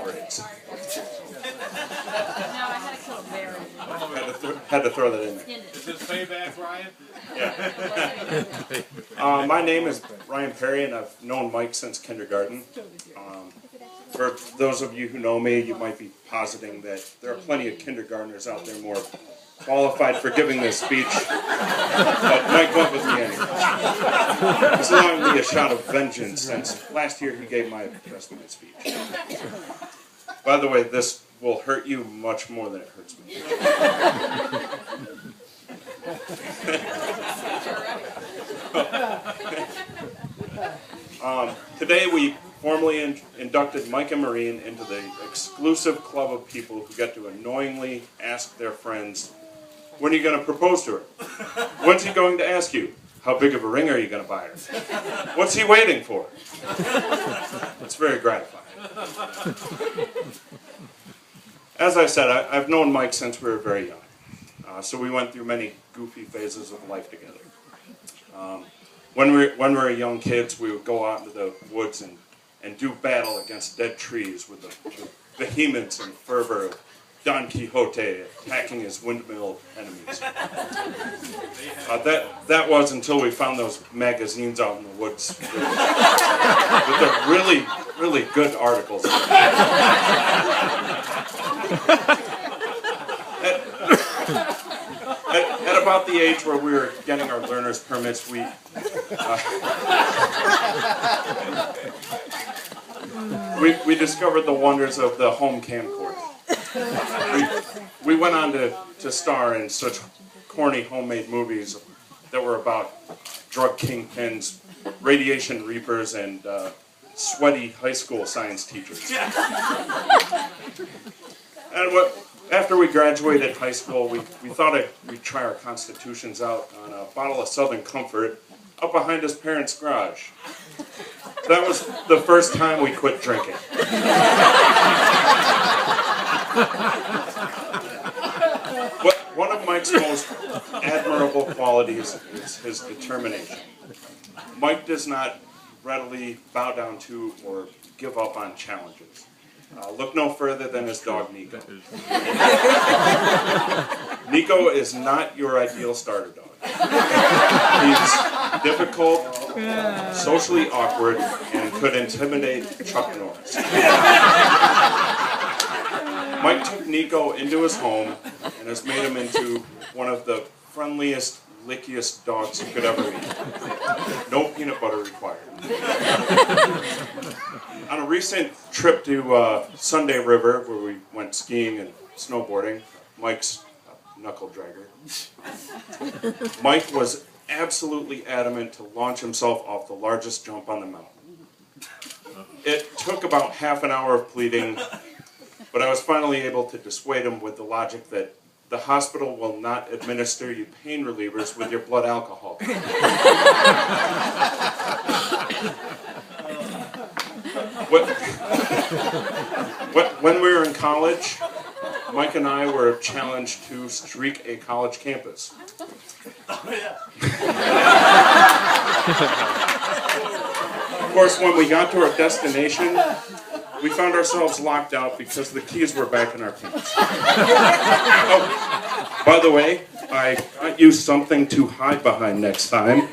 Powerades. No, I had to kill a bear. Had to throw that in there. Is this payback, Ryan? Yeah. My name is Ryan Perry, and I've known Mike since kindergarten. For those of you who know me, you might be positing that there are plenty of kindergartners out there more qualified for giving this speech, but Mike went with me anyway. He's allowing me a shot of vengeance since last year he gave my commencement speech. By the way, this will hurt you much more than it hurts me. Today we formally inducted Mike and Maureen into the exclusive club of people who get to annoyingly ask their friends, when are you going to propose to her? When's he going to ask you? How big of a ring are you going to buy her? What's he waiting for? It's very gratifying. As I said, I've known Mike since we were very young. So we went through many goofy phases of life together. When we were young kids, we would go out into the woods and do battle against dead trees with the vehemence and fervor of Don Quixote attacking his windmill enemies. That was until we found those magazines out in the woods with the really, really good articles. At about the age where we were getting our learner's permits, we discovered the wonders of the home camcorder. We went on to star in such corny homemade movies that were about drug kingpins, radiation reapers, and sweaty high school science teachers. And after we graduated high school, we thought we'd try our constitutions out on a bottle of Southern Comfort up behind his parents' garage. That was the first time we quit drinking. One of Mike's most admirable qualities is his determination. Mike does not readily bow down to or give up on challenges. Look no further than his dog, Nico. Nico is not your ideal starter dog. He's difficult, socially awkward, and could intimidate Chuck Norris. Mike took Nico into his home and has made him into one of the friendliest, lickiest dogs you could ever meet. No peanut butter required. On a recent trip to Sunday River, where we went skiing and snowboarding, Mike's knuckle dragger, Mike was absolutely adamant to launch himself off the largest jump on the mountain. It took about half an hour of pleading, but I was finally able to dissuade him with the logic that the hospital will not administer you pain relievers with your blood alcohol. When we were in college, Mike and I were challenged to streak a college campus. Of course, when we got to our destination, we found ourselves locked out because the keys were back in our pants. Oh, by the way, I got you something to hide behind next time.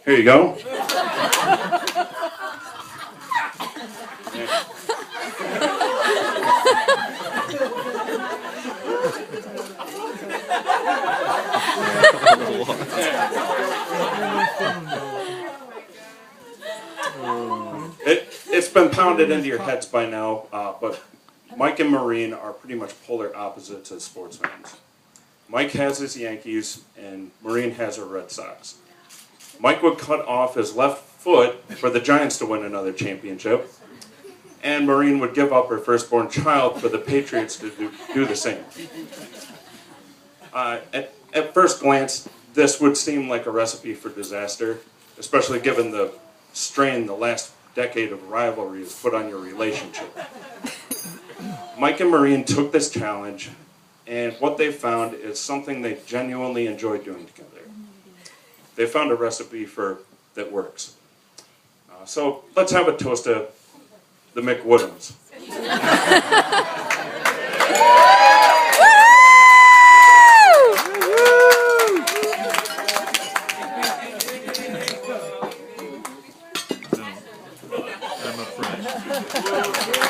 Here you go. It's been pounded into your heads by now, but Mike and Maureen are pretty much polar opposites as sports fans. Mike has his Yankees, and Maureen has her Red Sox. Mike would cut off his left foot for the Giants to win another championship, and Maureen would give up her firstborn child for the Patriots to do the same. At first glance, this would seem like a recipe for disaster, especially given the strain the last decade of rivalry has put on your relationship. Mike and Maureen took this challenge, and what they found is something they genuinely enjoy doing together. They found a recipe that works. So let's have a toast to the McWoodhams. I'm afraid.